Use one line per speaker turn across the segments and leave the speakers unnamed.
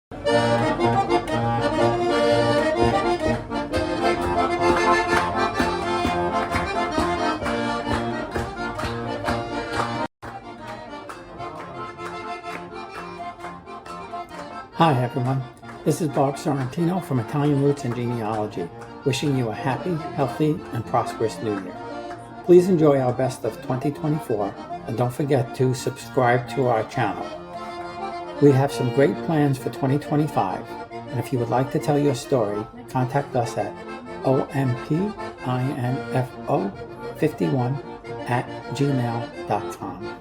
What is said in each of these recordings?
Hi everyone, this is Bob Sorrentino from Italian Roots and Genealogy, wishing you a happy, healthy, and prosperous new year. Please enjoy our best of 2024, and don't forget to subscribe to our channel. We have some great plans for 2025, and if you would like to tell your story, contact us at ompinfo51@gmail.com.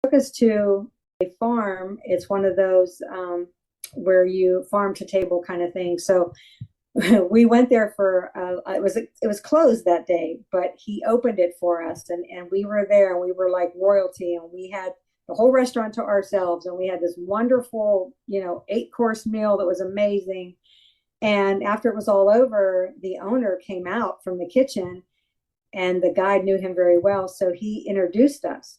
Took us to a farm. It's one of those where you farm to table kind of thing. So we went there for it was closed that day, but he opened it for us, and we were there, and we were like royalty, and we had the whole restaurant to ourselves, and we had this wonderful 8-course meal that was amazing. And after it was all over, the owner came out from the kitchen, and the guide knew him very well, so he introduced us.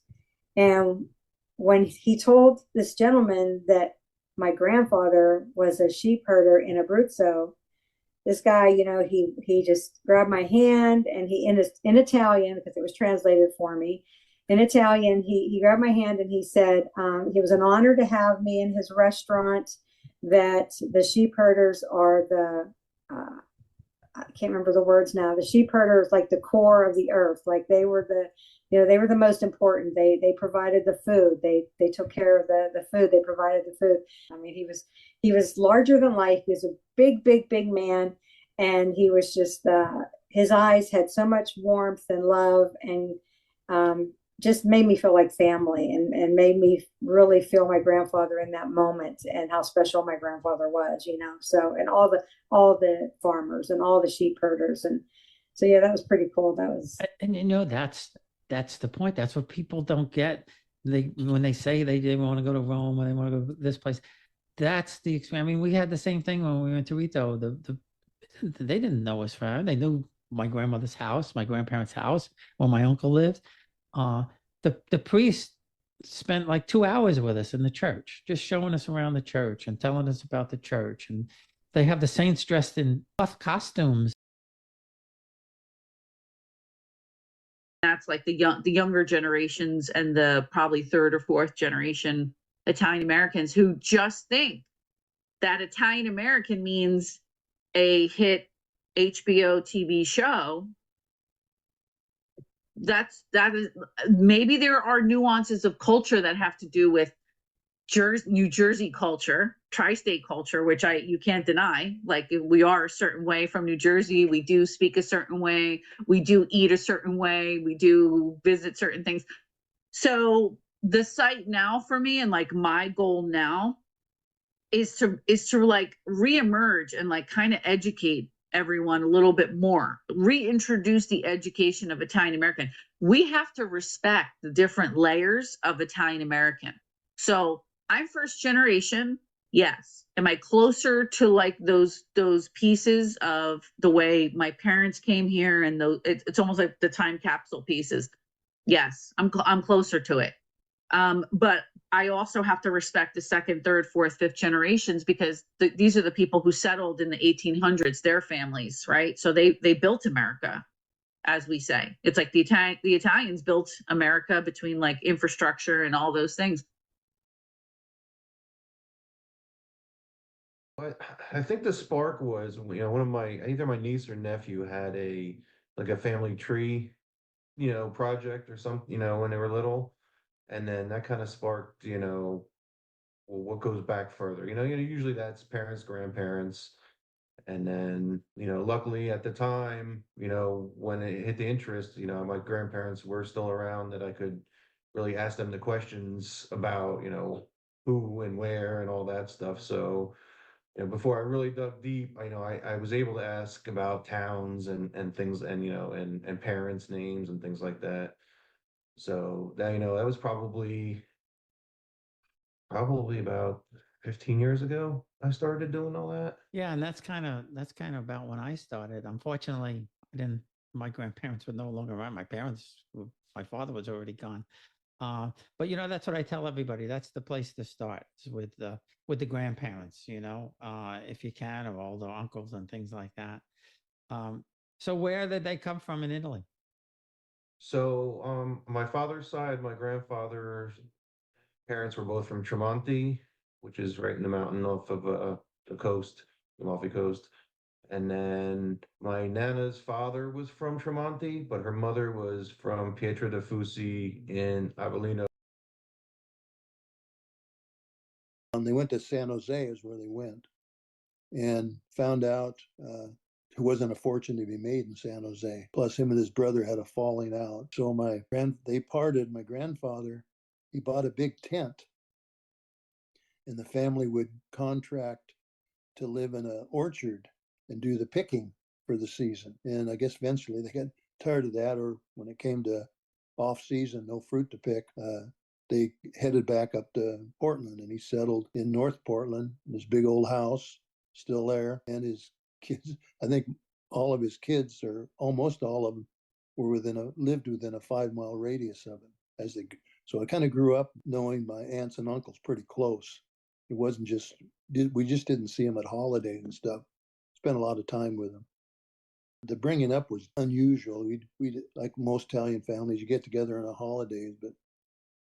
And when he told this gentleman that my grandfather was a sheep herder in Abruzzo, this guy, he just grabbed my hand, and he in Italian, because it was translated for me in Italian. He grabbed my hand, and he said it was an honor to have me in his restaurant. That the sheep herders are I can't remember the words now. The sheep herders, like the core of the earth, like they were they were the most important. They provided the food. They took care of the food. They provided the food. I mean, he was larger than life. He was a big man, and he was just his eyes had so much warmth and love, and just made me feel like family, and made me really feel my grandfather in that moment, and how special my grandfather was. So, and all the farmers and all the sheep herders, and so yeah, that was pretty cool. That was,
and that's the point. That's what people don't get. When they say they want to go to Rome, or they want to go to this place, that's the experience. I mean, we had the same thing when we went to Rito. They didn't know us from. They knew my grandmother's house, my grandparents' house, where my uncle lived. The priest spent like 2 hours with us in the church, just showing us around the church and telling us about the church. And they have the saints dressed in buff costumes.
That's like the younger generations, and the probably third or fourth generation Italian Americans who just think that Italian American means a hit HBO TV show. That is, maybe there are nuances of culture that have to do with New Jersey culture, tri-state culture, which you can't deny. Like, we are a certain way from New Jersey. We do speak a certain way. We do eat a certain way. We do visit certain things. So the site now for me, and like my goal now, is to like reemerge and like kind of educate everyone a little bit more, reintroduce the education of Italian American. We have to respect the different layers of Italian American. So I'm first generation. Yes. Am I closer to like those pieces of the way my parents came here, and it's almost like the time capsule pieces? Yes, I'm closer to it. But I also have to respect the second, third, fourth, fifth generations, because these are the people who settled in the 1800s, their families, right? So they built America, as we say. It's like the Italians built America between like infrastructure and all those things.
I think the spark was, one of either my niece or nephew had a family tree, project or something, when they were little. And then that kind of sparked, well, what goes back further? Usually that's parents, grandparents. And then, luckily at the time, when it hit the interest, my grandparents were still around, that I could really ask them the questions about, who and where and all that stuff. So, before I really dug deep, I was able to ask about towns and things, and, and parents' names and things like that. So that, that was probably about 15 years ago I started doing all that.
Yeah, and that's kind of about when I started. Unfortunately, my grandparents were no longer around. My father was already gone. But that's what I tell everybody. That's the place to start, is with the grandparents, if you can, or all the uncles and things like that. So where did they come from in Italy?
So, my father's side, my grandfather's parents were both from Tremonti, which is right in the mountain off of the coast, the Amalfi Coast. And then my nana's father was from Tremonti, but her mother was from Pietra de Fusi in Avellino.
They went to San Jose is where they went, and found out there wasn't a fortune to be made in San Jose. Plus, him and his brother had a falling out. So they parted. My grandfather, he bought a big tent, and the family would contract to live in an orchard and do the picking for the season. And I guess eventually they got tired of that, or when it came to off season, no fruit to pick, they headed back up to Portland, and he settled in North Portland in his big old house, still there. And his kids, I think all of his kids, or almost all of them, were lived within a 5-mile radius of him. So I kind of grew up knowing my aunts and uncles pretty close. It wasn't just, we just didn't see them at holidays and stuff. Spent a lot of time with them. The bringing up was unusual. We like most Italian families, you get together on the holidays, but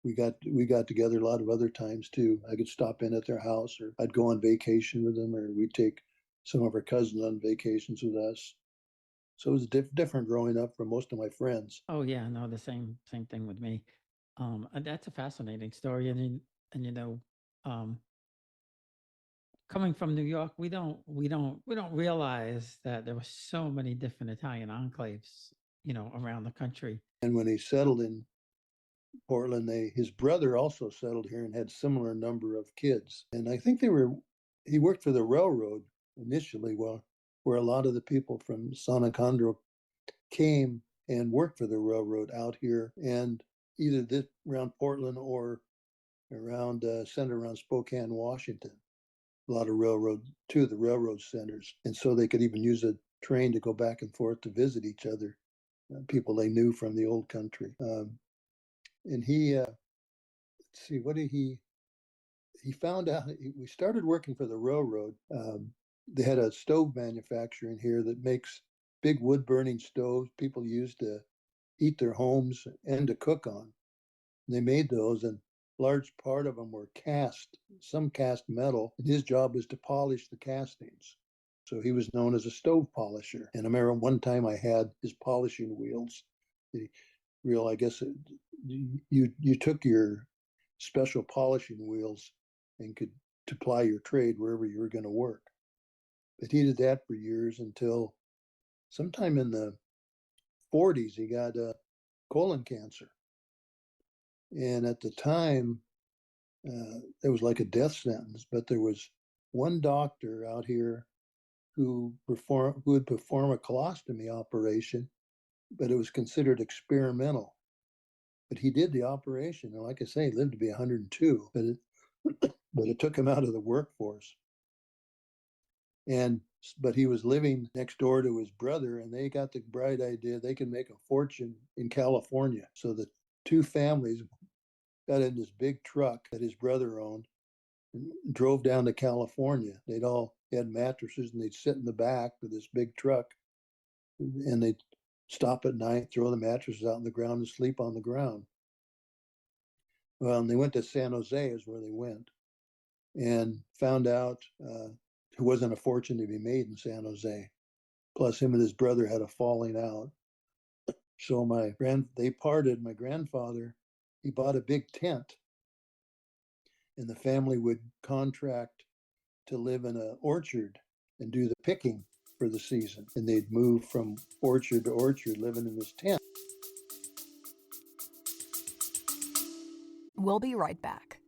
we got together a lot of other times too. I could stop in at their house, or I'd go on vacation with them, or we'd take some of our cousins on vacations with us. So it was different growing up from most of my friends.
Oh yeah, no, the same thing with me. And that's a fascinating story. And um, coming from New York, we don't realize that there were so many different Italian enclaves, around the country.
And when he settled in Portland, his brother also settled here and had similar number of kids. And I think he worked for the railroad initially, where a lot of the people from San Alejandro came and worked for the railroad out here, and either this around Portland or around centered around Spokane, Washington. A lot of two of the railroad centers, and so they could even use a train to go back and forth to visit each other, people they knew from the old country. And he, let's see, he found out, we started working for the railroad. They had a stove manufacturer in here that makes big wood burning stoves people use to heat their homes and to cook on. And they made those, and large part of them were some cast metal, and his job was to polish the castings. So he was known as a stove polisher. And I remember one time I had his polishing wheels. I guess you took your special polishing wheels and could to ply your trade wherever you were going to work. But he did that for years until sometime in the 40s, he got colon cancer. And at the time, there was like a death sentence, but there was one doctor out here who would perform a colostomy operation, but it was considered experimental. But he did the operation, and like I say, he lived to be 102, but it took him out of the workforce. But he was living next door to his brother, and they got the bright idea they could make a fortune in California. So the two families got in this big truck that his brother owned and drove down to California. They'd all had mattresses, and they'd sit in the back of this big truck, and they'd stop at night, throw the mattresses out on the ground, and sleep on the ground. Well, and they went to San Jose is where they went, and found out there wasn't a fortune to be made in San Jose. Plus, him and his brother had a falling out. So they parted. My grandfather, he bought a big tent, and the family would contract to live in an orchard and do the picking for the season. And they'd move from orchard to orchard living in this tent.
We'll be right back.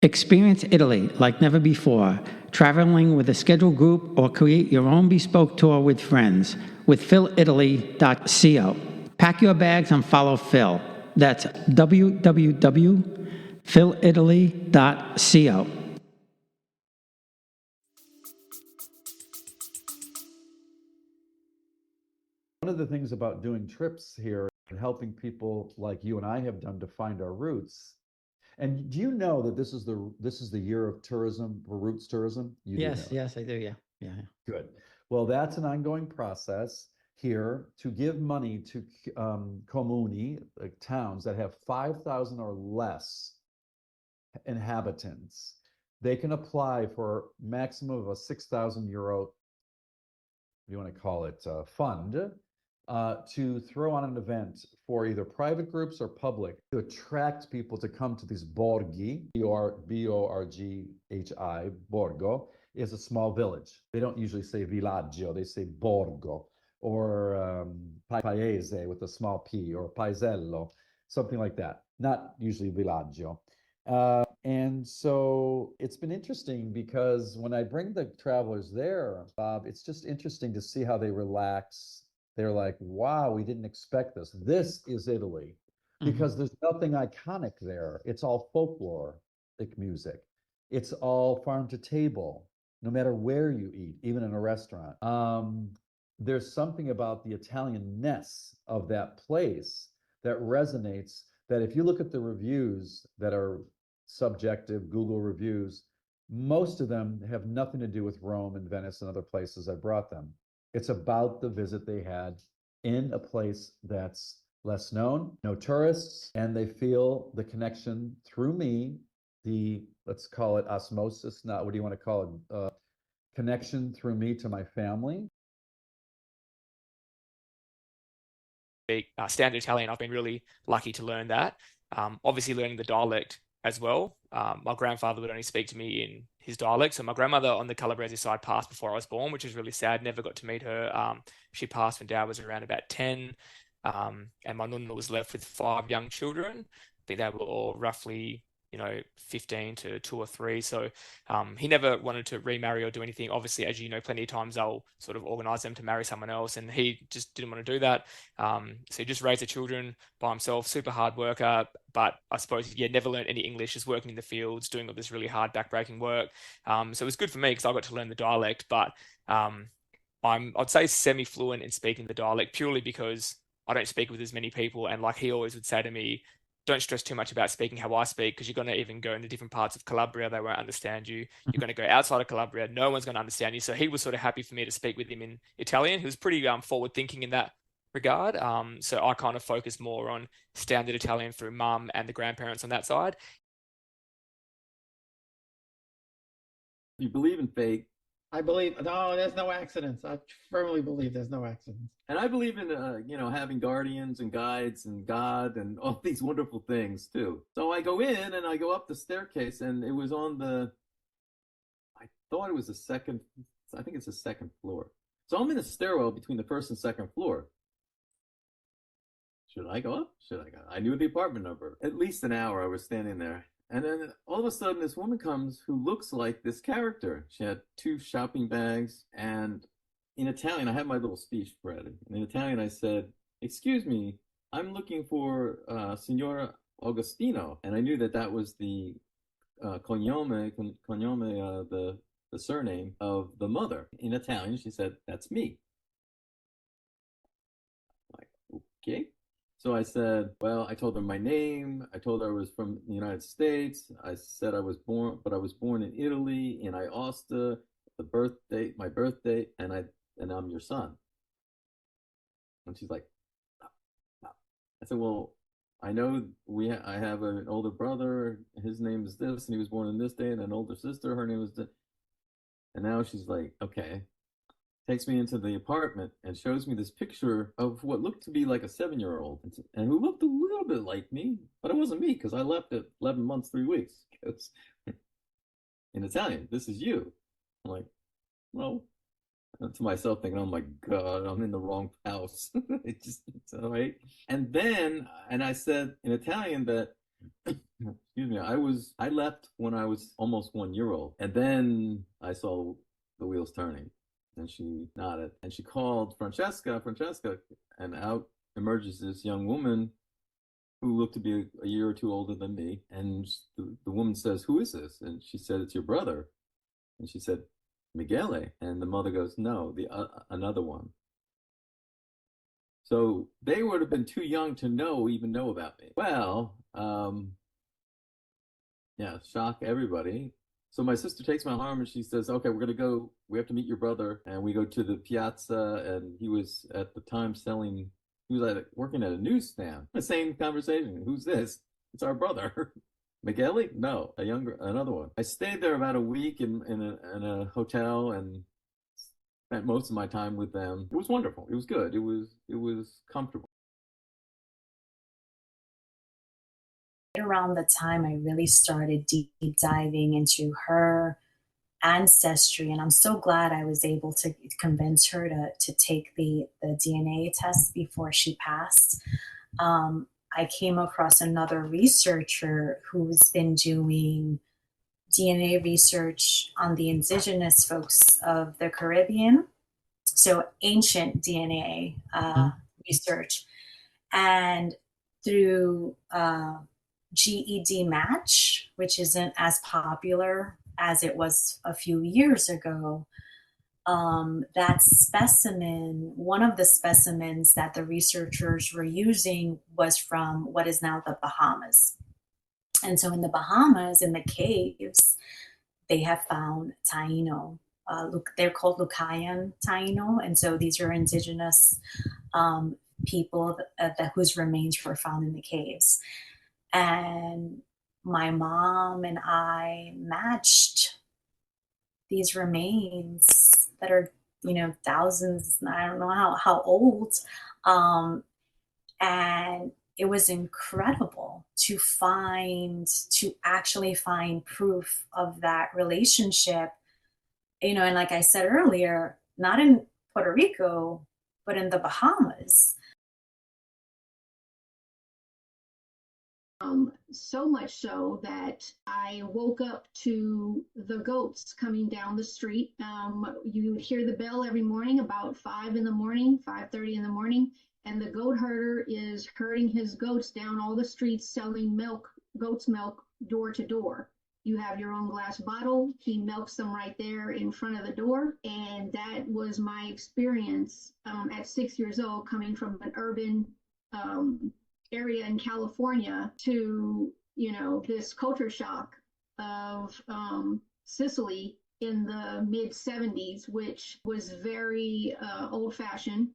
Experience Italy like never before, traveling with a scheduled group or create your own bespoke tour with friends with philitaly.co. Pack your bags and follow Phil. That's www.philitaly.co.
One of the things about doing trips here
and helping people like you and I have done to find our roots. And do you know that this is the year of tourism, for roots tourism? You do know
Yes,
that.
yes, I do. Yeah, yeah.
Good. Well, that's an ongoing process here to give money to comuni, like towns that have 5,000 or less inhabitants. They can apply for maximum of a 6,000 euro, what do you want to call it, fund, to throw on an event for either private groups or public to attract people to come to these borghi, B-O-R-G-H-I, Borgo, is a small village. They don't usually say villaggio, they say borgo, or paese with a small p, or paesello, something like that. Not usually villaggio. And so it's been interesting because when I bring the travelers there, Bob, it's just interesting to see how they relax. They're like, wow, we didn't expect this. This is Italy because there's nothing iconic there. It's all folkloric music. It's all farm to table, no matter where you eat, even in a restaurant. There's something about the Italian-ness of that place that resonates, that if you look at the reviews that are subjective Google reviews, most of them have nothing to do with Rome and Venice and other places I brought them. It's about the visit they had in a place that's less known, no tourists, and they feel the connection through me, let's call it osmosis, not what do you want to call it, connection through me to my family.
Standard Italian, I've been really lucky to learn that. Obviously learning the dialect as well. My grandfather would only speak to me in his dialect. So my grandmother on the Calabrese side passed before I was born, which is really sad. Never got to meet her. She passed when Dad was around about 10. And my nonna was left with 5 young children. I think they were all roughly, 15 to 2 or 3. So he never wanted to remarry or do anything. Obviously, as you know, plenty of times they'll sort of organize them to marry someone else, and he just didn't want to do that. So he just raised the children by himself, super hard worker, but I suppose, never learned any English, just working in the fields, doing all this really hard backbreaking work. So it was good for me because I got to learn the dialect, but I'd say semi-fluent in speaking the dialect purely because I don't speak with as many people. And like he always would say to me, don't stress too much about speaking how I speak, because you're going to even go into different parts of Calabria, they won't understand you. You're going to go outside of Calabria, no one's going to understand you. So he was sort of happy for me to speak with him in Italian. He was pretty forward thinking in that regard. So I kind of focused more on standard Italian through mum and the grandparents on that side.
You believe in fate.
I believe, no, there's no accidents. I firmly believe there's no accidents.
And I believe in, having guardians and guides and God and all these wonderful things too. So I go in and I go up the staircase, and it was I thought it was I think it's the second floor. So I'm in a stairwell between the first and second floor. Should I go up? Should I go? I knew the apartment number. At least an hour I was standing there. And then all of a sudden, this woman comes who looks like this character. She had 2 shopping bags, and in Italian, I had my little speech ready. And in Italian, I said, "Excuse me, I'm looking for Signora Augustino." And I knew that was the cognome, the surname of the mother. In Italian, she said, "That's me." I'm like, okay. So I said, well, I told her my name. I told her I was from the United States. I said I was born in Italy, in Aosta, my birth date, and I'm your son. And she's like, oh. I said, well, I know I have an older brother. His name is this, and he was born on this date, and an older sister. Her name was this. And now she's like, okay. Takes me into the apartment and shows me this picture of what looked to be like a 7-year-old, and who looked a little bit like me, but it wasn't me because I left at 11 months, 3 weeks. Because in Italian, this is you. I'm like, well, to myself thinking, oh my God, I'm in the wrong house. It's all right. And I said in Italian that, excuse me, I left when I was almost 1 year old. And then I saw the wheels turning. And she nodded, and she called Francesca, and out emerges this young woman who looked to be a year or 2 older than me. And the woman says, "Who is this?" And she said, "It's your brother." And she said, "Michele." And the mother goes, "No, the another one." So they would have been too young to even know about me. Well, yeah, shock everybody. So my sister takes my arm and she says, "Okay, we're gonna go. We have to meet your brother." And we go to the piazza, and he was at the time selling. He was working at a newsstand. The same conversation. Who's this? It's our brother. Miguel? No, another one. I stayed there about a week in a hotel and spent most of my time with them. It was wonderful. It was good. It was comfortable.
Around the time I really started deep diving into her ancestry, and I'm so glad I was able to convince her to take the DNA test before she passed. I came across another researcher who's been doing DNA research on the indigenous folks of the Caribbean, so ancient DNA research. And through GED match, which isn't as popular as it was a few years ago, that specimen, one of the specimens that the researchers were using was from what is now the Bahamas. And so in the Bahamas, in the caves, they have found Taino. They're called Lucayan Taino. And so these are indigenous people whose remains were found in the caves. And my mom and I matched these remains that are, thousands, I don't know how old. And it was incredible to actually find proof of that relationship, and like I said earlier, not in Puerto Rico, but in the Bahamas.
So much so that I woke up to the goats coming down the street. You would hear the bell every morning about 5 in the morning, 5:30 in the morning, and the goat herder is herding his goats down all the streets selling milk, goat's milk, door to door. You have your own glass bottle. He milks them right there in front of the door. And that was my experience at 6 years old, coming from an urban area in California to, this culture shock of Sicily in the mid 70s, which was very old fashioned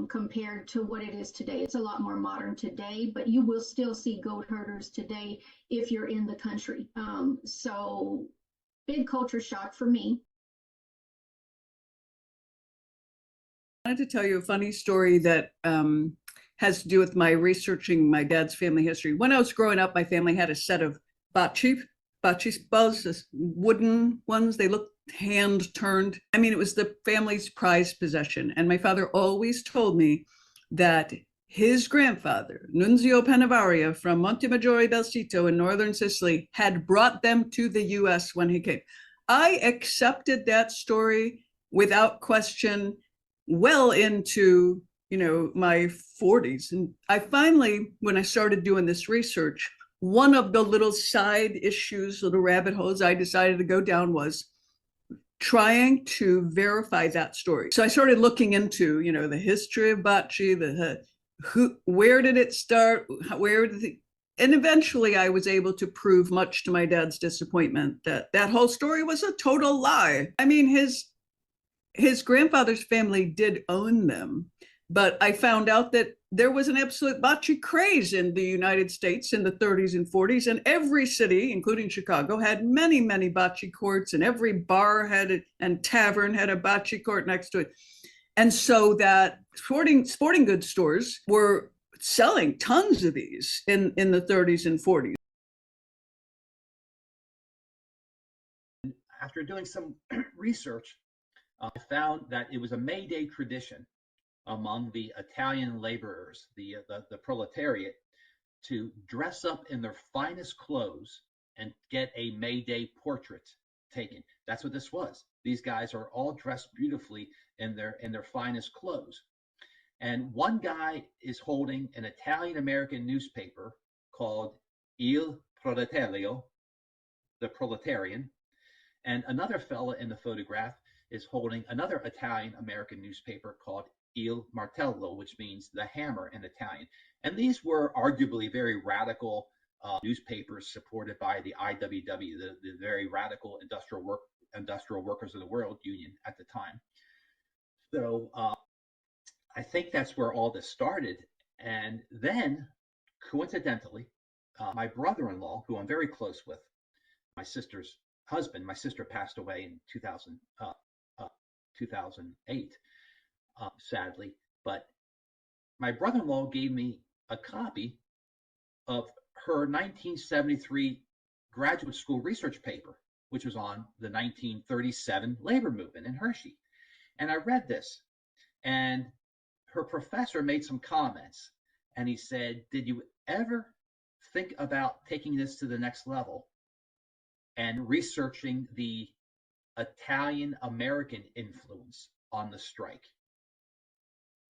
compared to what it is today. It's a lot more modern today, but you will still see goat herders today if you're in the country. So big culture shock for me.
I wanted to tell you a funny story that has to do with my researching my dad's family history. When I was growing up, my family had a set of bocce balls, this wooden ones. They looked hand turned. I mean, it was the family's prized possession. And my father always told me that his grandfather, Nunzio Panavaria from Montemaggiore del Sito in northern Sicily, had brought them to the US when he came. I accepted that story without question well into my 40s. And I finally, when I started doing this research, one of the little side issues, little rabbit holes I decided to go down was trying to verify that story. So I started looking into, the history of bocce, where did it start? And eventually I was able to prove, much to my dad's disappointment, that whole story was a total lie. I mean, his grandfather's family did own them, but I found out that there was an absolute bocce craze in the United States in the 30s and 40s, and every city, including Chicago, had many, many bocce courts, and every bar and tavern had a bocce court next to it. And so that sporting goods stores were selling tons of these in the 30s and 40s.
After doing some research, I found that it was a May Day tradition among the Italian laborers, the proletariat, to dress up in their finest clothes and get a May Day portrait taken. That's what this was. These guys are all dressed beautifully in their finest clothes. And one guy is holding an Italian-American newspaper called Il Proletario, the Proletarian, and another fella in the photograph is holding another Italian-American newspaper called il martello, which means the hammer in Italian. And these were arguably very radical newspapers supported by the IWW, the very radical industrial workers of the world union at the time. So I think that's where all this started. And then, coincidentally, my brother-in-law, who I'm very close with, my sister's husband, my sister passed away in 2008, sadly, but my brother-in-law gave me a copy of her 1973 graduate school research paper, which was on the 1937 labor movement in Hershey. And I read this, and her professor made some comments, and he said, "Did you ever think about taking this to the next level and researching the Italian American influence on the strike,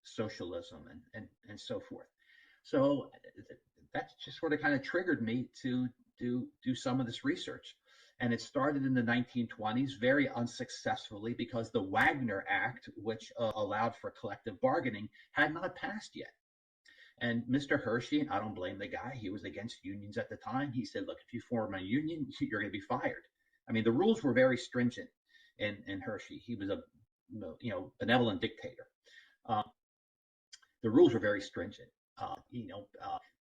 socialism, and so forth?" So that just sort of kind of triggered me to do some of this research. And it started in the 1920s very unsuccessfully because the Wagner Act, which allowed for collective bargaining, had not passed yet. And Mr. Hershey, I don't blame the guy, he was against unions at the time. He said, look, if you form a union, you're going to be fired. I mean, the rules were very stringent in Hershey. He was a benevolent dictator. The rules were very stringent,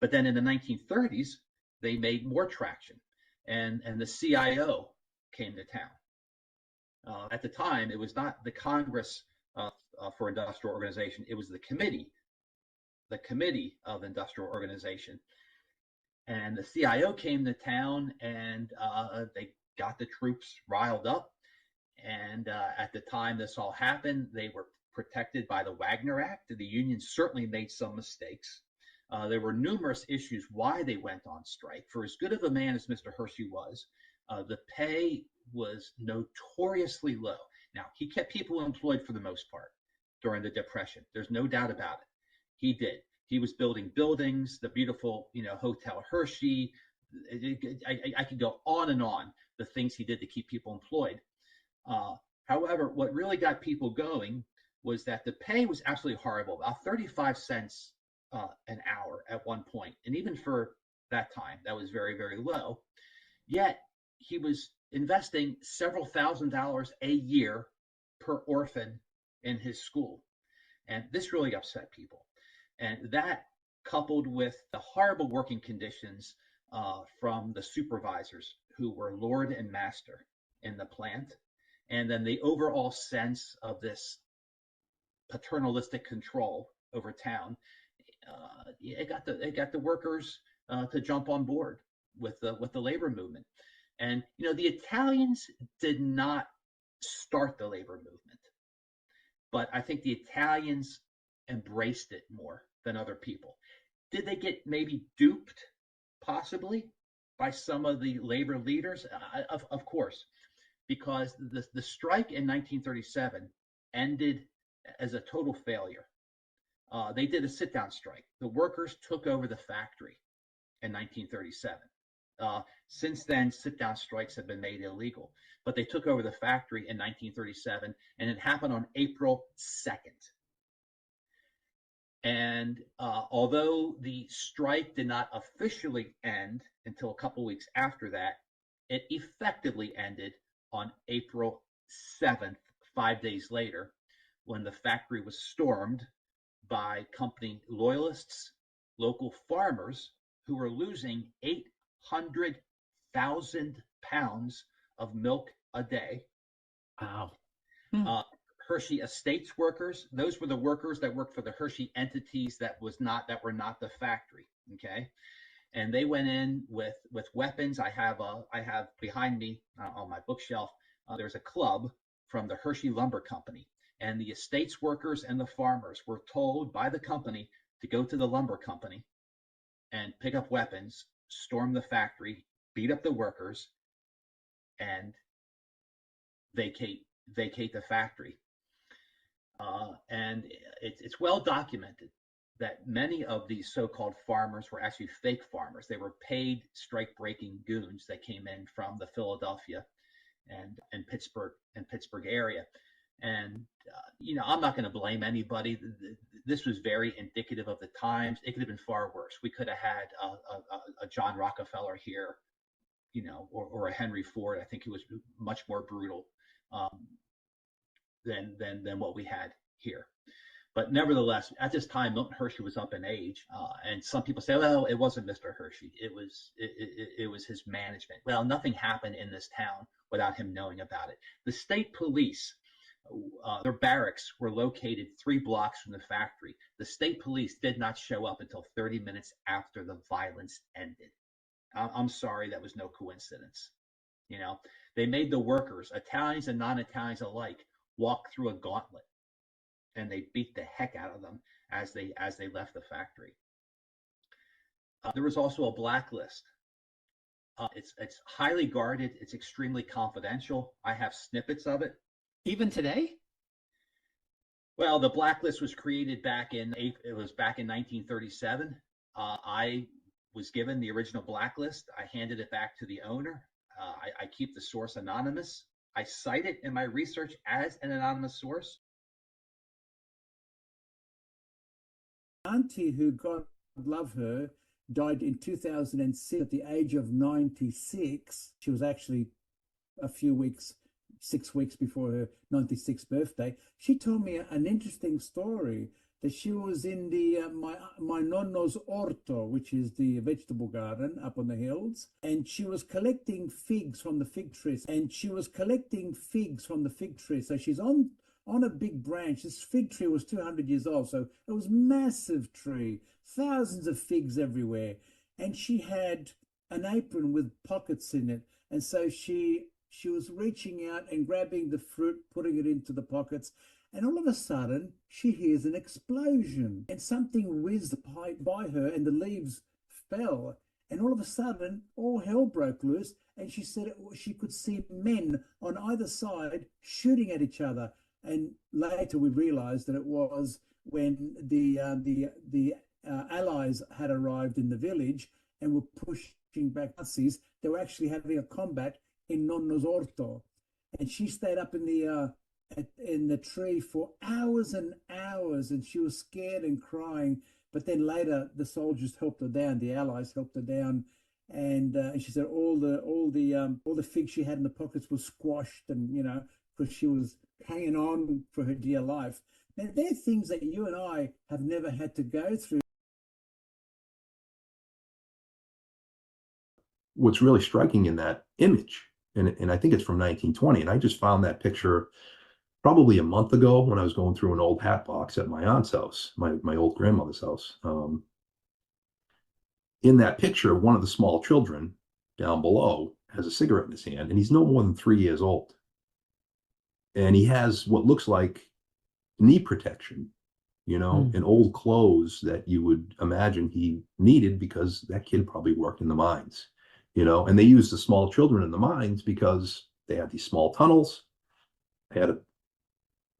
but then in the 1930s, they made more traction. And the CIO came to town. At the time, it was not the Congress for Industrial Organization, it was the Committee of Industrial Organization. And the CIO came to town, and they got the troops riled up. And at the time this all happened, they were protected by the Wagner Act. The union certainly made some mistakes. There were numerous issues why they went on strike. For as good of a man as Mr. Hershey was, the pay was notoriously low. Now, he kept people employed for the most part during the Depression. There's no doubt about it. He did. He was building buildings, the beautiful, Hotel Hershey. I could go on and on, the things he did to keep people employed. However, what really got people going was that the pay was absolutely horrible, about 35 cents an hour at one point. And even for that time, that was very, very low. Yet he was investing several $1,000s a year per orphan in his school. And this really upset people. And that, coupled with the horrible working conditions from the supervisors who were lord and master in the plant, and then the overall sense of this paternalistic control over town, it got the workers to jump on board with the labor movement. And the Italians did not start the labor movement, but I think the Italians embraced it more than other people. Did they get maybe duped, possibly, by some of the labor leaders? Of course, because the strike in 1937 ended as a total failure. They did a sit-down strike. The workers took over the factory in 1937. Since then, sit-down strikes have been made illegal, but they took over the factory in 1937, and it happened on April 2nd. And although the strike did not officially end until a couple weeks after that, it effectively ended on April 7th, 5 days later, when the factory was stormed by company loyalists, local farmers who were losing 800,000 pounds of milk a day.
Wow.
Hershey Estates workers, those were the workers that worked for the Hershey entities that were not the factory. Okay. And they went in with weapons. I have behind me on my bookshelf, there's a club from the Hershey Lumber Company. And the estates workers and the farmers were told by the company to go to the lumber company and pick up weapons, storm the factory, beat up the workers, and vacate the factory. And it's well documented that many of these so-called farmers were actually fake farmers. They were paid strike-breaking goons that came in from the Philadelphia and Pittsburgh area. And, I'm not going to blame anybody. This was very indicative of the times. It could have been far worse. We could have had a John Rockefeller here, or a Henry Ford. I think he was much more brutal than what we had here. But nevertheless, at this time, Milton Hershey was up in age, and some people say, "Well, it wasn't Mr. Hershey; it was his management." Well, nothing happened in this town without him knowing about it. The state police, their barracks were located 3 blocks from the factory. The state police did not show up until 30 minutes after the violence ended. I'm sorry, that was no coincidence. They made the workers, Italians and non-Italians alike, walk through a gauntlet. And they beat the heck out of them as they left the factory. There was also a blacklist. It's highly guarded. It's extremely confidential. I have snippets of it.
Even today?
Well, the blacklist was created back in 1937. I was given the original blacklist. I handed it back to the owner. I keep the source anonymous. I cite it in my research as an anonymous source.
Auntie, who, God love her, died in 2006 at the age of 96. She was actually 6 weeks before her 96th birthday. She told me an interesting story that she was in the my nonno's orto, which is the vegetable garden up on the hills, and she was collecting figs from the fig tree. So she's on a big branch. This fig tree was 200 years old, so it was massive tree, thousands of figs everywhere. And she had an apron with pockets in it. And so she was reaching out and grabbing the fruit, putting it into the pockets. And all of a sudden, she hears an explosion. And something whizzed by her and the leaves fell. And all of a sudden, all hell broke loose. And she said she could see men on either side shooting at each other. And later we realized that it was when the Allies had arrived in the village and were pushing back Nazis. They were actually having a combat in Nonno's orto. And she stayed up in the tree for hours and hours, and she was scared and crying. But then later the soldiers helped her down, the Allies helped her down. And she said all the figs she had in the pockets were squashed, and because she was hanging on for her dear life. Now, they're things that you and I have never had to go through.
What's really striking in that image, and I think it's from 1920, and I just found that picture probably a month ago when I was going through an old hat box at my aunt's house, my old grandmother's house. In that picture, one of the small children down below has a cigarette in his hand, and he's no more than 3 years old. And he has what looks like knee protection, and old clothes that you would imagine he needed because that kid probably worked in the mines, and they used the small children in the mines because they had these small tunnels. They had to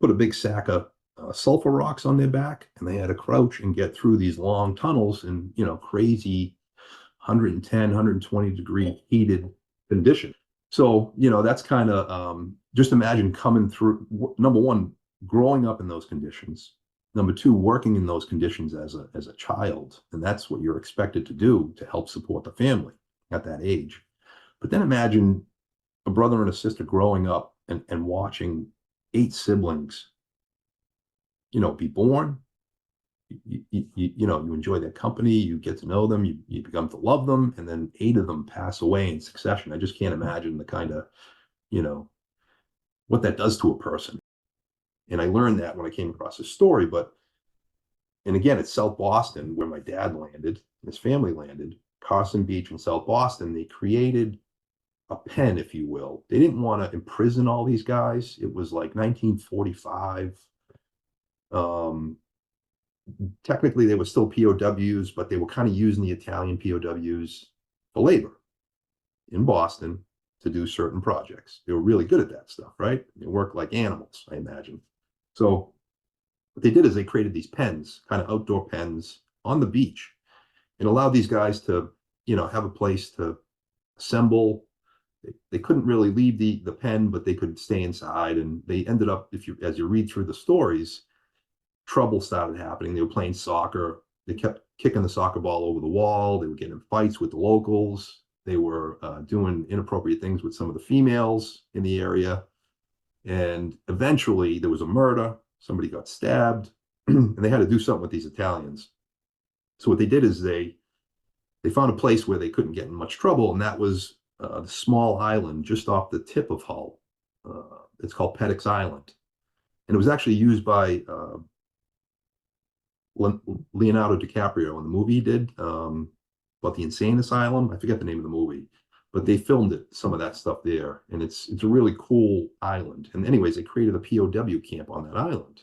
put a big sack of sulfur rocks on their back, and they had to crouch and get through these long tunnels in, crazy 110, 120 degree heated conditions. So, that's kind of, just imagine coming through, number one, growing up in those conditions. Number two, working in those conditions as a child. And that's what you're expected to do to help support the family at that age. But then imagine a brother and a sister growing up and watching 8 siblings, be born. You enjoy their company, you get to know them, you become to love them, and then 8 of them pass away in succession. I just can't imagine the kind of, what that does to a person. And I learned that when I came across this story. And again, it's South Boston where my dad landed, his family landed, Carson Beach in South Boston. They created a pen, if you will. They didn't want to imprison all these guys. It was like 1945. Technically they were still POWs, but they were kind of using the Italian POWs for labor in Boston to do certain projects. They were really good at that stuff, right? They worked like animals, I imagine. So what they did is they created these pens, kind of outdoor pens on the beach, and allowed these guys to, have a place to assemble, they couldn't really leave the pen, but they could stay inside. And they ended up, as you read through the stories, trouble started happening. They were playing soccer. They kept kicking the soccer ball over the wall. They were getting in fights with the locals. They were doing inappropriate things with some of the females in the area. And eventually there was a murder. Somebody got stabbed, and they had to do something with these Italians. So what they did is they found a place where they couldn't get in much trouble, and that was the small island just off the tip of Hull. It's called Peddocks Island. And it was actually used by Leonardo DiCaprio in the movie he did about the insane asylum. I forget the name of the movie, but they filmed it, some of that stuff there. And it's a really cool island. And anyways, they created a POW camp on that island.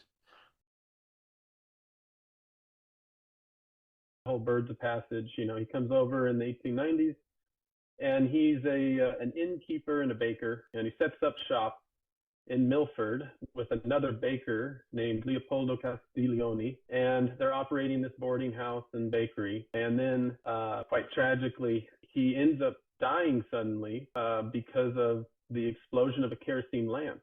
Whole Birds of Passage, you know, he comes over in the 1890s, and he's an innkeeper and a baker, and he sets up shop in Milford with another baker named Leopoldo Castiglione, and they're operating this boarding house and bakery. And then, quite tragically, he ends up dying suddenly because of the explosion of a kerosene lamp.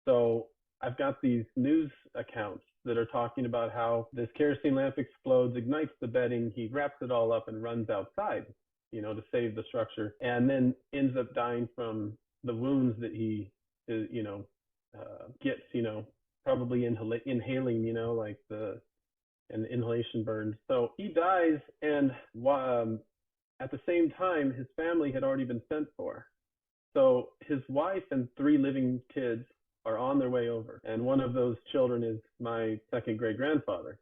So I've got these news accounts that are talking about how this kerosene lamp explodes, ignites the bedding, he wraps it all up and runs outside, you know, to save the structure, and then ends up dying from the wounds that he gets, you know, probably inhaling, you know, like and inhalation burns. So he dies, and at the same time, his family had already been sent for. So his wife and 3 living kids are on their way over, and one of those children is my second great grandfather.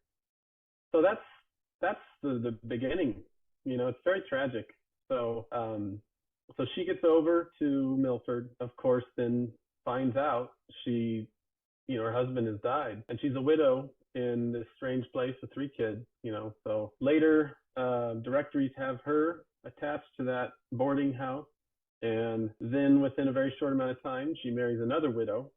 So that's the beginning. You know, it's very tragic. So so she gets over to Milford, of course, then finds out her husband has died, and she's a widow in this strange place with 3 kids, you know. So later directories have her attached to that boarding house, and then within a very short amount of time, she marries another widow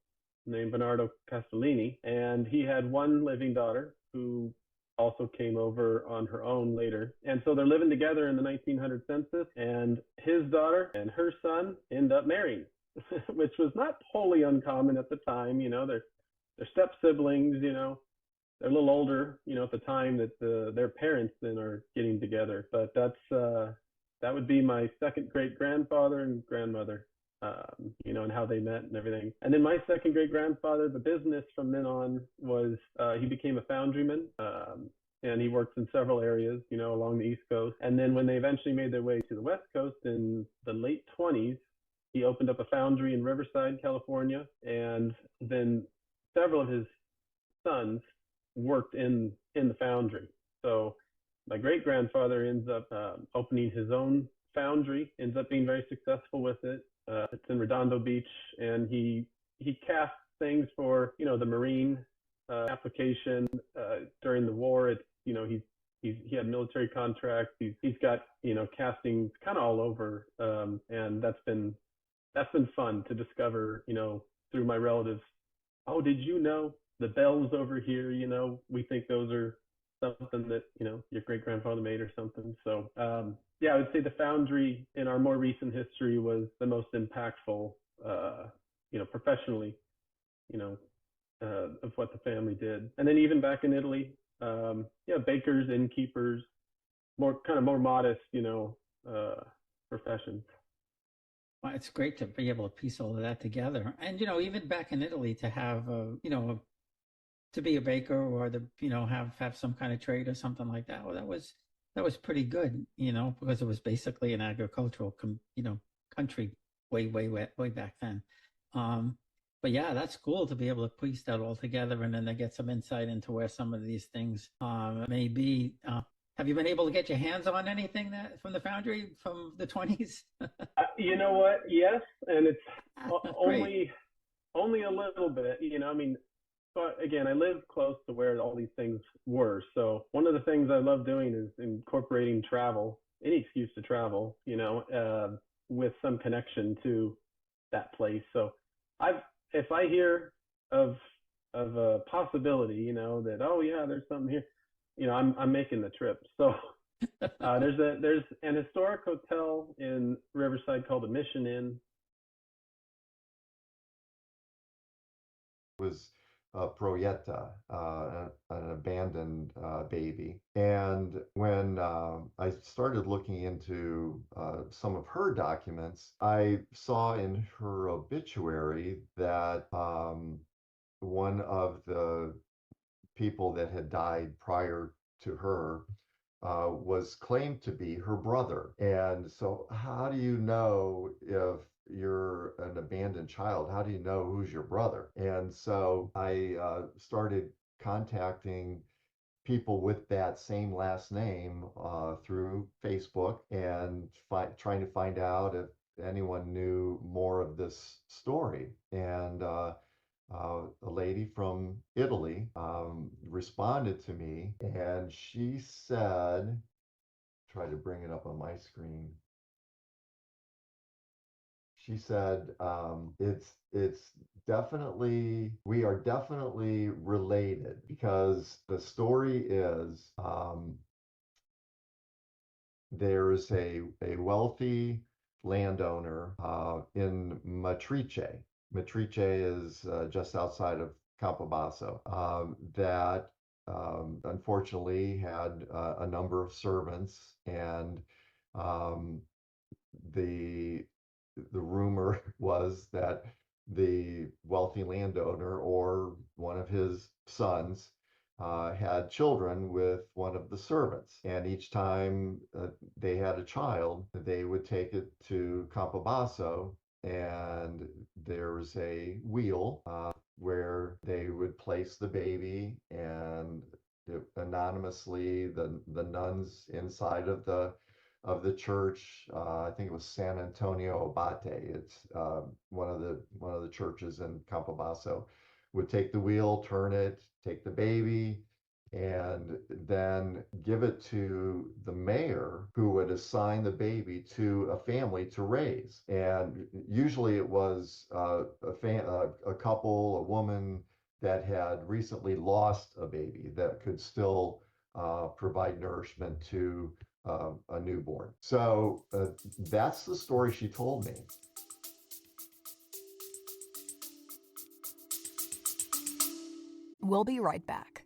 named Bernardo Castellini, and he had 1 living daughter who also came over on her own later. And so they're living together in the 1900 census, and his daughter and her son end up marrying, which was not wholly uncommon at the time. You know, they're step siblings, you know, they're a little older, you know, at the time that their parents then are getting together. But that would be my second great grandfather and grandmother, you know, and how they met and everything. And then my second great grandfather, the business from then on was he became a foundryman, and he worked in several areas, you know, along the East Coast. And then when they eventually made their way to the West Coast in the late 20s, he opened up a foundry in Riverside, California, and then several of his sons worked in the foundry. So my great grandfather ends up opening his own foundry, ends up being very successful with it. It's in Redondo Beach, and he casts things for, you know, the Marine application during the war. It's, you know, he had military contracts. He's got, you know, castings kind of all over, and that's been fun to discover, you know, through my relatives. Oh, did you know the bells over here? You know, we think those are something that, you know, your great grandfather made or something. So yeah, I would say the foundry in our more recent history was the most impactful, you know, professionally, you know, of what the family did. And then even back in Italy, yeah, bakers, innkeepers, more modest, you know, professions.
Well, it's great to be able to piece all of that together. And, you know, even back in Italy to have, you know, to be a baker or to, you know, have some kind of trade or something like that. Well, that was pretty good, you know, because it was basically an agricultural, you know, country way back then. But yeah, that's cool to be able to piece that all together and then to get some insight into where some of these things may be. Have you been able to get your hands on anything that from the foundry from the 20s?
You know what? Yes, and it's only a little bit. You know, I mean, but again, I live close to where all these things were. So one of the things I love doing is incorporating travel, any excuse to travel, you know, with some connection to that place. So if I hear of a possibility, you know, that, oh yeah, there's something here, you know, I'm making the trip. So There's an historic hotel in Riverside called the Mission Inn.
Was Proyetta, an abandoned baby. And when I started looking into some of her documents, I saw in her obituary that one of the people that had died prior to her was claimed to be her brother. And so, how do you know if you're an abandoned child? How do you know who's your brother? And so I started contacting people with that same last name through Facebook and trying to find out if anyone knew more of this story. And a lady from Italy responded to me, and she said, try to bring it up on my screen. She said, it's definitely, we are definitely related, because the story is there's a wealthy landowner in Matrice. Matrice is just outside of Campobasso, that unfortunately had a number of servants, and um, the rumor was that the wealthy landowner or one of his sons had children with one of the servants, and each time they had a child, they would take it to Campobasso, and there's a wheel where they would place the baby, and anonymously the nuns inside of the church. I think it was San Antonio Abate. It's one of the churches in Campobasso. Would take the wheel, turn it, take the baby, and then give it to the mayor, who would assign the baby to a family to raise. And usually it was a couple, a woman that had recently lost a baby that could still provide nourishment to a newborn. So that's the story she told me.
We'll be right back.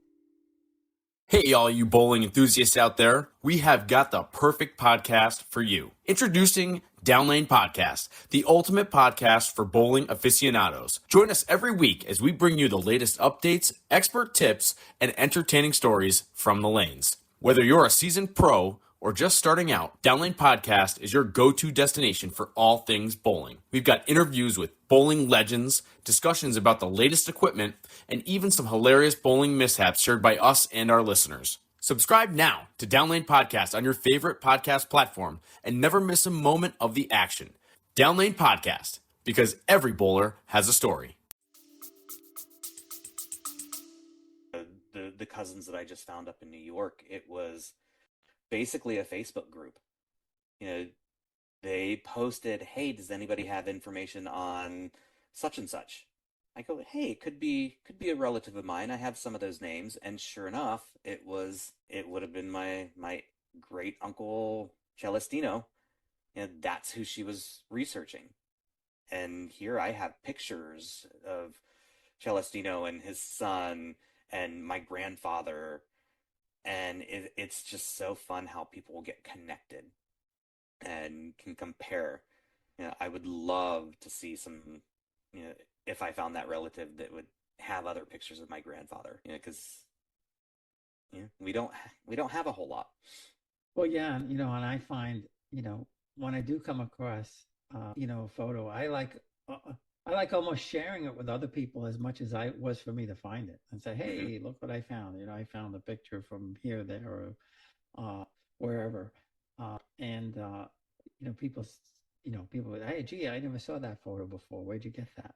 Hey, all you bowling enthusiasts out there, we have got the perfect podcast for you. Introducing Downlane Podcast, the ultimate podcast for bowling aficionados. Join us every week as we bring you the latest updates, expert tips, and entertaining stories from the lanes. Whether you're a seasoned pro or just starting out, Downlane Podcast is your go-to destination for all things bowling. We've got interviews with bowling legends, discussions about the latest equipment, and even some hilarious bowling mishaps shared by us and our listeners. Subscribe now to Downlane Podcast on your favorite podcast platform and never miss a moment of the action. Downlane Podcast, because every bowler has a story.
The cousins that I just found up in New York, it was basically a Facebook group. You know, they posted, "Hey, does anybody have information on such and such?" I go, "Hey, it could be a relative of mine. I have some of those names." And sure enough, it would have been my great uncle Celestino, and that's who she was researching. And here I have pictures of Celestino and his son and my grandfather, and it's just so fun how people will get connected and can compare. You know, I would love to see some, you know, if I found that relative that would have other pictures of my grandfather, you know, because we don't have a whole lot.
Well, yeah, and I find, when I do come across, a photo, I like almost sharing it with other people as much as I was for me to find it, and say, "Hey, look what I found." I found a picture from here, there, or wherever, and people, people, "Hey, gee, I never saw that photo before. Where'd you get that?"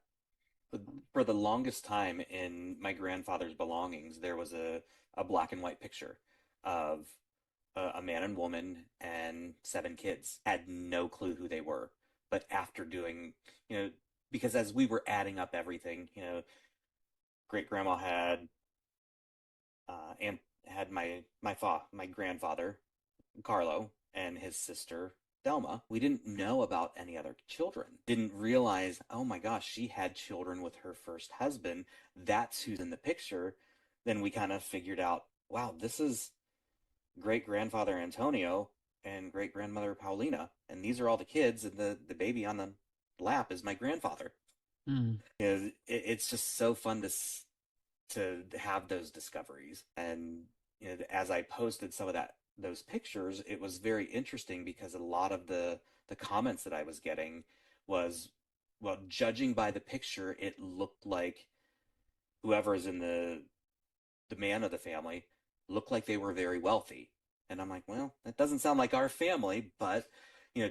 For the longest time in my grandfather's belongings, there was a black and white picture of a man and woman and 7 kids. Had no clue who they were. But after doing, because as we were adding up everything, great grandma had and had my grandfather, Carlo and his sister Thelma. We didn't know about any other children. Didn't realize, oh my gosh, she had children with her first husband. That's who's in the picture. Then we kind of figured out, wow, this is great-grandfather Antonio and great-grandmother Paulina. And these are all the kids, and the baby on the lap is my grandfather.
Mm.
It's just so fun to have those discoveries. And as I posted some of those pictures, it was very interesting because a lot of the comments that I was getting was, well, judging by the picture, it looked like whoever's in the man of the family looked like they were very wealthy. And I'm like, well, that doesn't sound like our family, but
Yeah.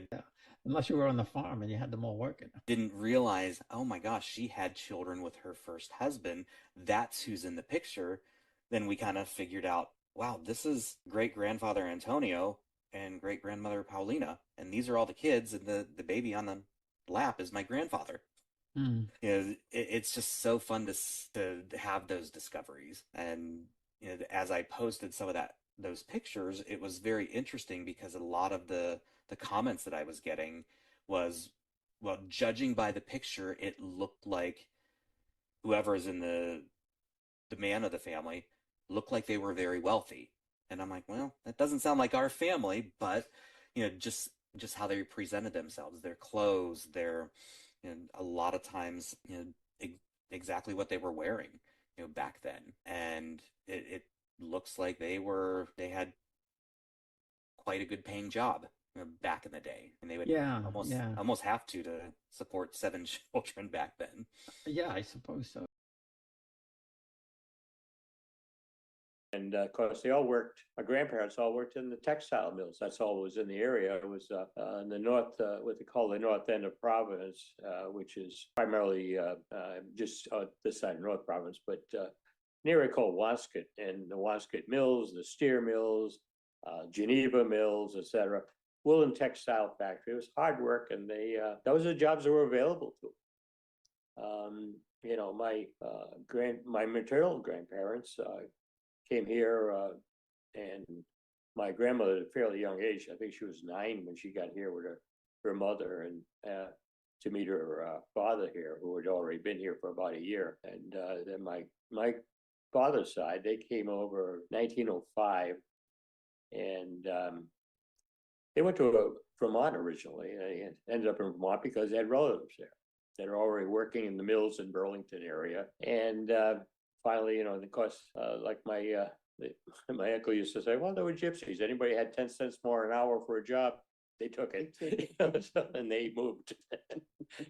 Unless you were on the farm and you had them all working.
didn't realize, oh my gosh, she had children with her first husband. That's who's in the picture. Then we kind of figured out, wow, this is great-grandfather Antonio and great-grandmother Paulina. And these are all the kids, and the baby on the lap is my grandfather.
Mm.
It's just so fun to have those discoveries. And as I posted some of those pictures, it was very interesting because a lot of the comments that I was getting was, well, judging by the picture, it looked like whoever's in the man of the family looked like they were very wealthy. And I'm like, well, that doesn't sound like our family, but just how they presented themselves, their clothes, their a lot of times exactly what they were wearing back then. And it looks like they had quite a good paying job back in the day, and they would almost have to support 7 children back then.
Yeah, I suppose so.
And of course, they all worked. My grandparents all worked in the textile mills. That's all was in the area. It was in the north, what they call the north end of Providence, which is primarily just this side of North Providence, but an area called Wanscott, and the Wanscott mills, the Steer mills, Geneva mills, etc. Woolen textile factory. It was hard work, and they those are the jobs that were available to them. My maternal grandparents came here, and my grandmother at a fairly young age, I think she was 9 when she got here with her mother, and to meet her father here, who had already been here for about a year. And then my father's side, they came over 1905, and they went to Vermont originally. They ended up in Vermont because they had relatives there that are already working in the mills in Burlington area. And finally, of course, like my uncle used to say, well, they were gypsies. Anybody had 10 cents more an hour for a job, they took it. And they moved.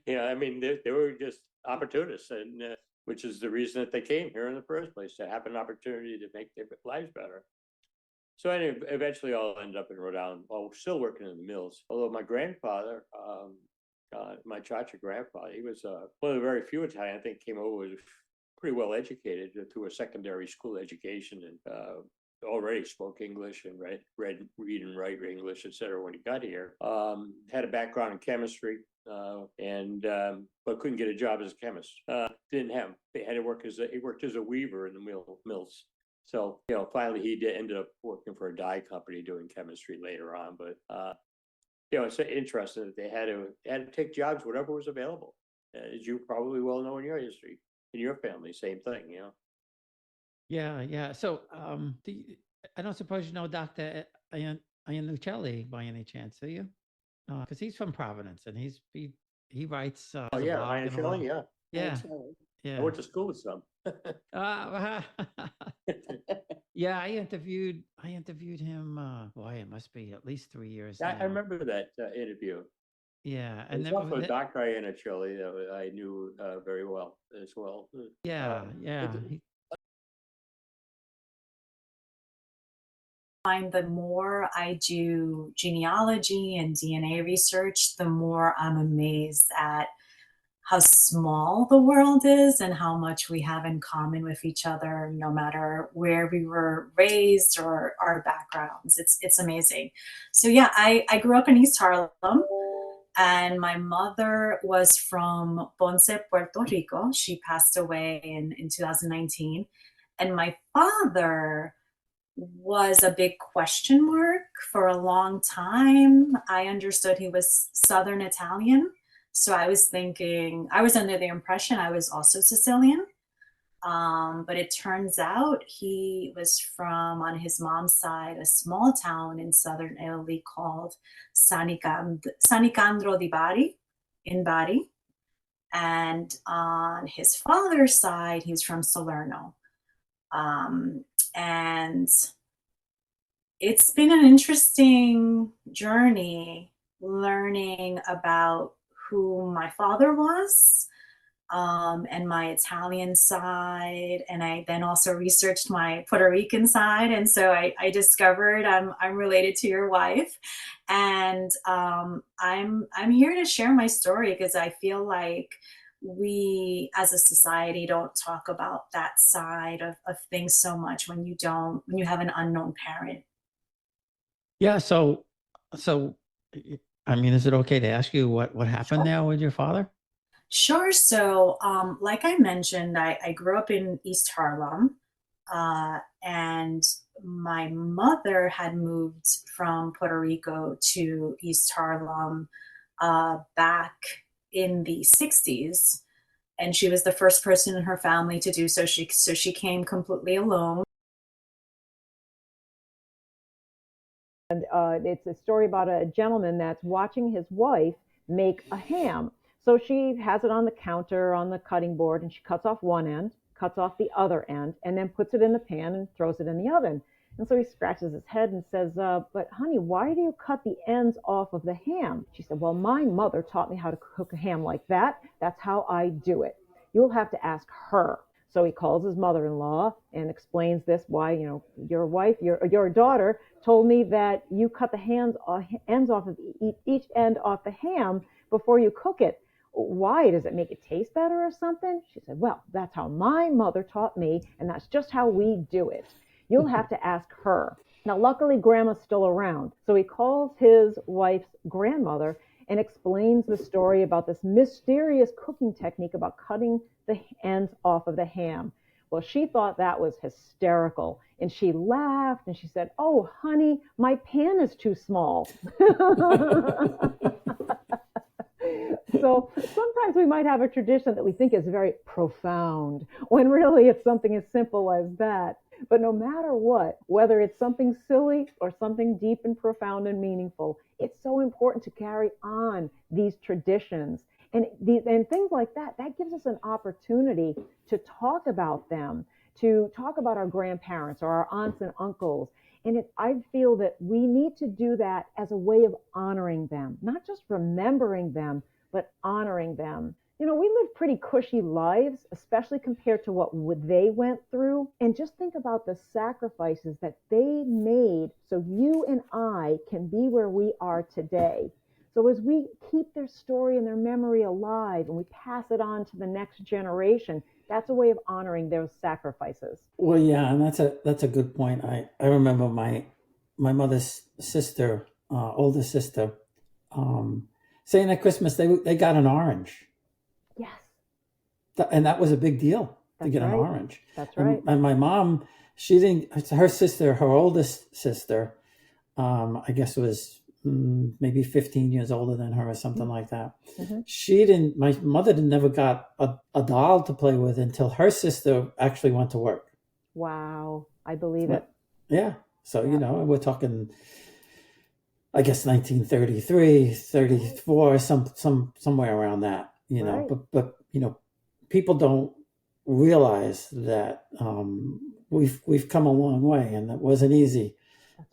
They were just opportunists, and which is the reason that they came here in the first place, to have an opportunity to make their lives better. So anyway, eventually I'll end up in Rhode Island, while still working in the mills. Although my grandfather, my Chacha grandfather, he was one of the very few Italian, I think, came over, was pretty well educated through a secondary school education, and already spoke English and read and write English, etc. when he got here. Had a background in chemistry, but couldn't get a job as a chemist. Didn't have. They had to work he worked as a weaver in the mills. So, finally he ended up working for a dye company doing chemistry later on. But, it's interesting that they had to take jobs, whatever was available. As you probably well know in your history, in your family, same thing,
Yeah. So, I don't suppose you know Dr. Iannuccelli by any chance, do you? Because he's from Providence, and he writes.
Oh yeah, Iannuccelli, yeah.
Yeah.
I went to school with some.
Yeah, I interviewed him. Boy, it must be at least 3 years.
I remember that interview.
Yeah,
and then also Dr. Iannuccelli that I knew very well as well.
Yeah.
Find the more I do genealogy and DNA research, the more I'm amazed at how small the world is and how much we have in common with each other, no matter where we were raised or our backgrounds. It's amazing. So yeah, I grew up in East Harlem, and my mother was from Ponce, Puerto Rico. She passed away in 2019. And my father was a big question mark for a long time. I understood he was Southern Italian. So I was thinking, I was under the impression I was also Sicilian. But it turns out he was from, on his mom's side, a small town in southern Italy called Sanicandro di Bari, in Bari. And on his father's side, he's from Salerno. And it's been an interesting journey learning about who my father was, and my Italian side. And I then also researched my Puerto Rican side. And so I discovered I'm related to your wife. And I'm here to share my story because I feel like we as a society don't talk about that side of things so much when you have an unknown parent.
Yeah. So, I mean, is it okay to ask you what happened there with your father?
Sure. So, like I mentioned, I grew up in East Harlem, and my mother had moved from Puerto Rico to East Harlem back in the 60s. And she was the first person in her family to do so. She came completely alone.
And it's a story about a gentleman that's watching his wife make a ham. So she has it on the counter on the cutting board, and she cuts off one end, cuts off the other end, and then puts it in the pan and throws it in the oven. And so he scratches his head and says, but honey, why do you cut the ends off of the ham? She said, well, my mother taught me how to cook a ham like that. That's how I do it. You'll have to ask her. So he calls his mother-in-law and explains this, why, your wife, your daughter told me that you cut the ends off of each end off the ham before you cook it. Why? Does it make it taste better or something? She said, well, that's how my mother taught me, and that's just how we do it. You'll have to ask her. Now, luckily, Grandma's still around. So he calls his wife's grandmother and explains the story about this mysterious cooking technique about cutting the ends off of the ham. Well, she thought that was hysterical, and she laughed, and she said, oh, honey, my pan is too small. So sometimes we might have a tradition that we think is very profound, when really it's something as simple as that. But no matter what, whether it's something silly or something deep and profound and meaningful, it's so important to carry on these traditions. And things like that gives us an opportunity to talk about them, to talk about our grandparents or our aunts and uncles. And I feel that we need to do that as a way of honoring them, not just remembering them, but honoring them. We live pretty cushy lives, especially compared to what they went through. And just think about the sacrifices that they made so you and I can be where we are today. So as we keep their story and their memory alive and we pass it on to the next generation, that's a way of honoring those sacrifices.
Well, yeah, and that's a good point. I remember my mother's sister, older sister, saying at Christmas they got an orange.
Yes.
And that was a big deal to get an
right.
orange.
That's right.
And my mom, she didn't. Her sister, her oldest sister, I guess was maybe 15 years older than her or something like that. Mm-hmm. My mother never got a doll to play with until her sister actually went to work.
Wow. I believe it.
Yeah. So, we're talking, I guess, 1933, 34, somewhere around that,
Right.
but people don't realize that we've come a long way, and it wasn't easy.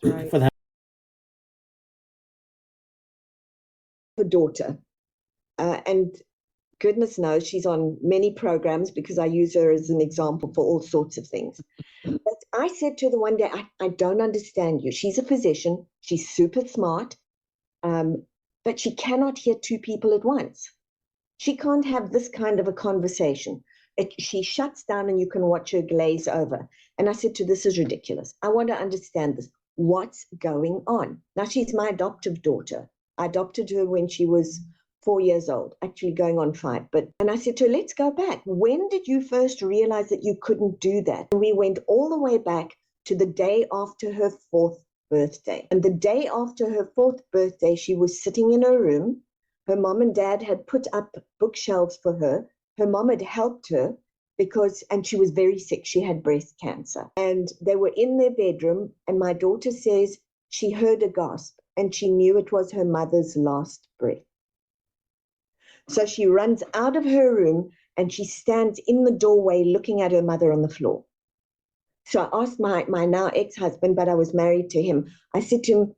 That's right.
For them.
A daughter, and goodness knows she's on many programs because I use her as an example for all sorts of things. But I said to her one day, I don't understand you. She's a physician. She's super smart, but she cannot hear two people at once. She can't have this kind of a conversation. She shuts down and you can watch her glaze over. And I said to her, this is ridiculous. I want to understand this. What's going on? Now, she's my adoptive daughter. I adopted her when she was 4 years old, actually going on 5. And I said to her, let's go back. When did you first realize that you couldn't do that? And we went all the way back to the day after her 4th birthday. And the day after her 4th birthday, she was sitting in her room. Her mom and dad had put up bookshelves for her. Her mom had helped her and she was very sick. She had breast cancer. And they were in their bedroom, and my daughter says she heard a gasp and she knew it was her mother's last breath. So she runs out of her room and she stands in the doorway looking at her mother on the floor. So I asked my now ex-husband, but I was married to him. I said to him,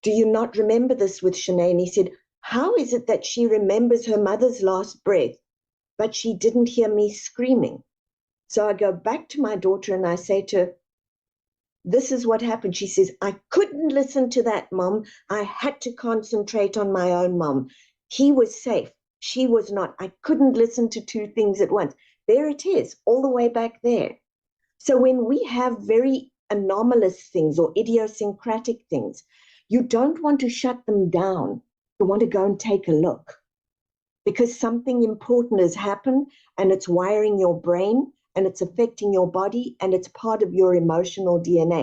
do you not remember this with Shanae? And he said, how is it that she remembers her mother's last breath, but she didn't hear me screaming? So I go back to my daughter and I say to her, this is what happened. She says, I couldn't listen to that, Mom. I had to concentrate on my own mom. He was safe. She was not. I couldn't listen to two things at once. There it is, all the way back there. So when we have very anomalous things or idiosyncratic things, you don't want to shut them down. You want to go and take a look, because something important has happened and it's wiring your brain and it's affecting your body and it's part of your emotional DNA.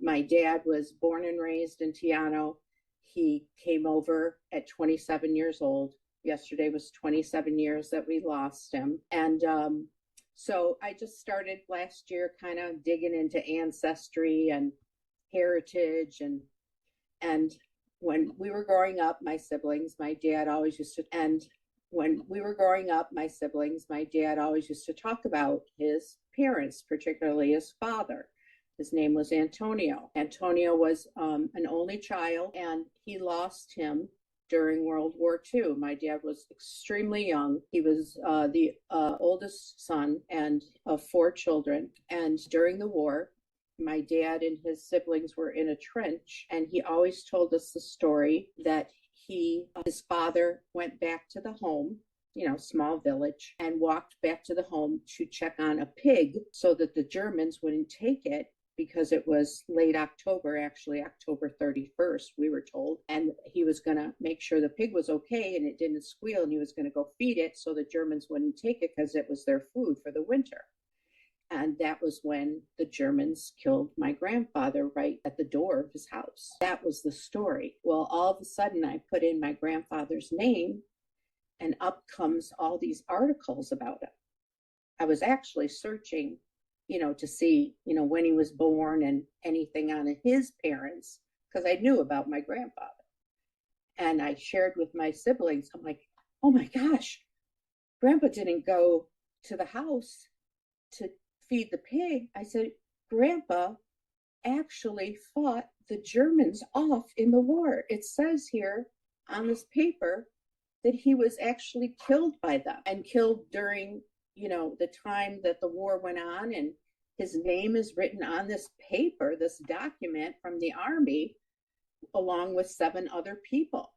My dad was born and raised in Tiano. He came over at 27 years old. Yesterday was 27 years that we lost him. And so I just started last year kind of digging into ancestry and heritage. And when we were growing up, my siblings, my dad always used to, talk about his parents, particularly his father. His name was Antonio. Antonio was an only child, and he lost him during World War II. My dad was extremely young. He was the oldest son and of 4 children. And during the war, my dad and his siblings were in a trench, and he always told us the story that his father went back to the home, small village, and walked back to the home to check on a pig so that the Germans wouldn't take it, because it was late October, actually October 31st, we were told. And he was going to make sure the pig was okay and it didn't squeal, and he was going to go feed it so the Germans wouldn't take it because it was their food for the winter. And that was when the Germans killed my grandfather right at the door of his house. That was the story. Well, all of a sudden I put in my grandfather's name and up comes all these articles about him. I was actually searching to see, when he was born and anything on his parents, because I knew about my grandfather. And I shared with my siblings, I'm like, oh my gosh, Grandpa didn't go to the house to feed the pig. I said, Grandpa actually fought the Germans off in the war. It says here on this paper that he was actually killed by them, and killed during the time that the war went on, and his name is written on this paper, this document from the army, along with 7 other people.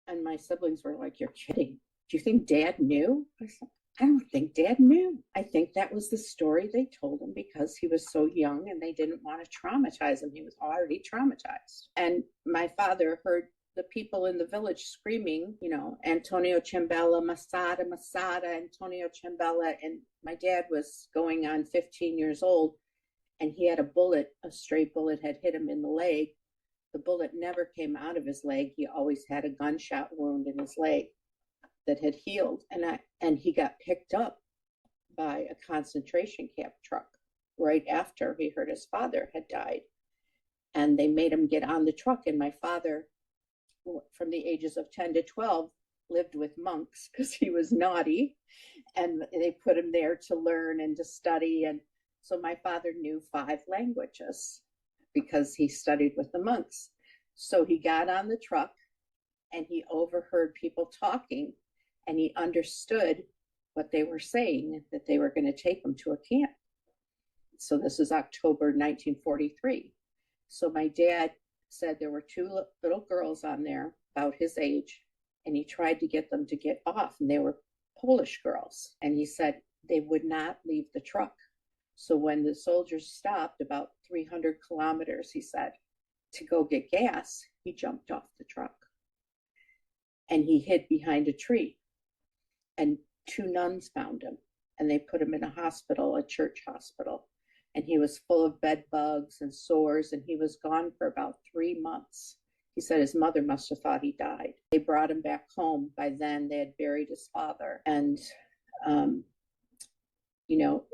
And my siblings were like, you're kidding. Do you think Dad knew? I said, I don't think Dad knew. I think that was the story they told him because he was so young and they didn't want to traumatize him. He was already traumatized. And my father heard the people in the village screaming, Antonio Ciambella, Masada, Masada, Antonio Ciambella. And my dad was going on 15 years old, and he had a stray bullet had hit him in the leg. The bullet never came out of his leg. He always had a gunshot wound in his leg that had healed. And he got picked up by a concentration camp truck right after he heard his father had died. And they made him get on the truck. And my father, from the ages of 10 to 12, lived with monks because he was naughty, and they put him there to learn and to study. And so my father knew 5 languages because he studied with the monks. So he got on the truck and he overheard people talking, and he understood what they were saying, that they were going to take him to a camp. So this is October 1943. So my dad said there were 2 little girls on there about his age, and he tried to get them to get off, and they were Polish girls. And he said they would not leave the truck. So when the soldiers stopped about 300 kilometers, he said, to go get gas, he jumped off the truck and he hid behind a tree, and 2 nuns found him and they put him in a hospital, a church hospital. And he was full of bed bugs and sores, and he was gone for about 3 months. He said his mother must have thought he died. They brought him back home. By then, they had buried his father. And,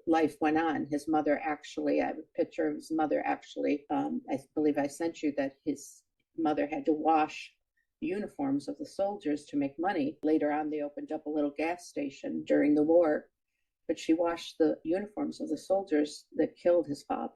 life went on. His mother actually, I have a picture of his mother actually, I believe I sent you that his mother had to wash the uniforms of the soldiers to make money. Later on, they opened up a little gas station during the war, but she washed the uniforms of the soldiers that killed his father.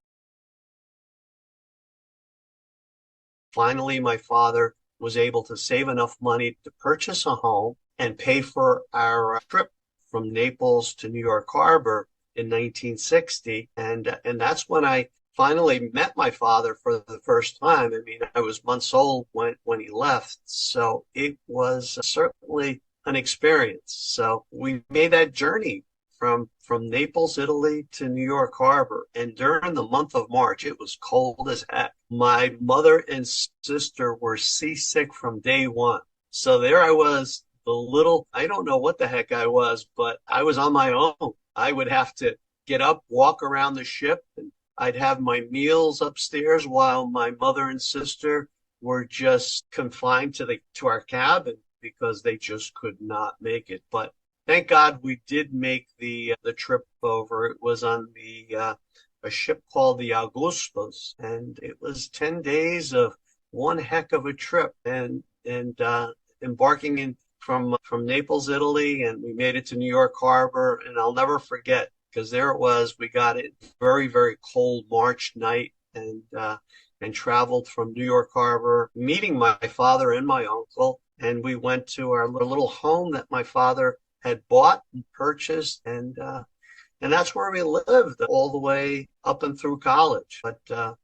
Finally, my father was able to save enough money to purchase a home and pay for our trip from Naples to New York Harbor in 1960. And that's when I finally met my father for the first time. I mean, I was months old when he left. So it was certainly an experience. So we made that journey from Naples, Italy to New York Harbor. And during the month of March, it was cold as heck. My mother and sister were seasick from day one. So there I was, I don't know what the heck I was, but I was on my own. I would have to get up, walk around the ship, and I'd have my meals upstairs while my mother and sister were just confined to our cabin because they just could not make it. But thank God we did make the trip over. It was on a ship called the Augustus, and it was 10 days of one heck of a trip. And embarking from Naples, Italy, and we made it to New York Harbor. And I'll never forget, because there it was. We got it very, very cold March night, and traveled from New York Harbor, meeting my father and my uncle. And we went to our little home that my father had bought and purchased, and that's where we lived all the way up and through college. But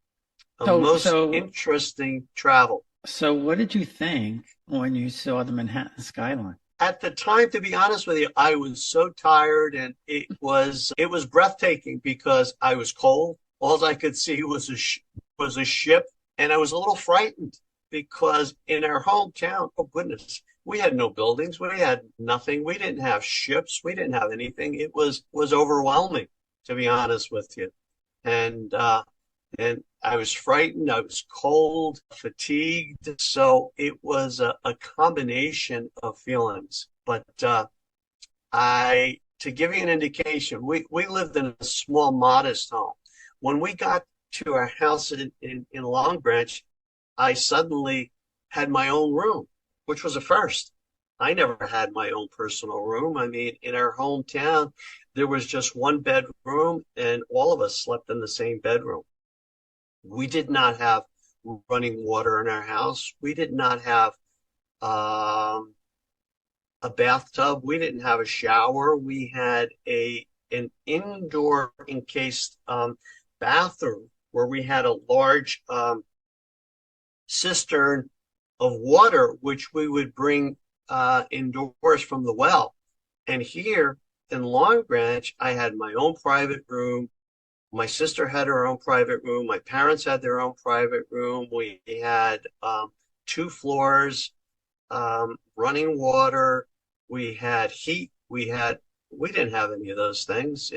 most interesting travel.
So what did you think when you saw the Manhattan skyline?
At the time, to be honest with you, I was so tired, and it was breathtaking because I was cold. All I could see was a ship, and I was a little frightened because in our hometown, oh goodness, we had no buildings, we had nothing, we didn't have ships, we didn't have anything. It was overwhelming, to be honest with you, and I was frightened, I was cold, fatigued. So it was a combination of feelings. But to give you an indication, we lived in a small, modest home. When we got to our house in Long Branch, I suddenly had my own room, which was a first. I never had my own personal room. I mean, in our hometown, there was just one bedroom, and all of us slept in the same bedroom. We did not have running water in our house. We did not have a bathtub. We didn't have a shower. We had an indoor encased bathroom where we had a large cistern of water, which we would bring indoors from the well. And here in Long Branch, I had my own private room. My sister had her own private room. My parents had their own private room. We had 2 floors, running water. We had heat. We didn't have any of those things.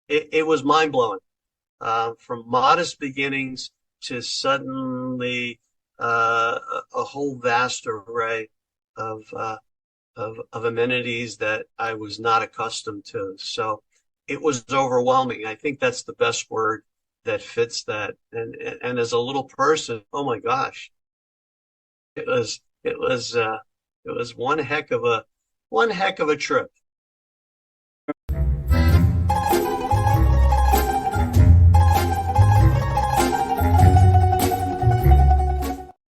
It was mind blowing, from modest beginnings to suddenly a whole vast array of amenities that I was not accustomed to. So it was overwhelming. I think that's the best word that fits that. And as a little person, oh my gosh, it was one heck of a trip.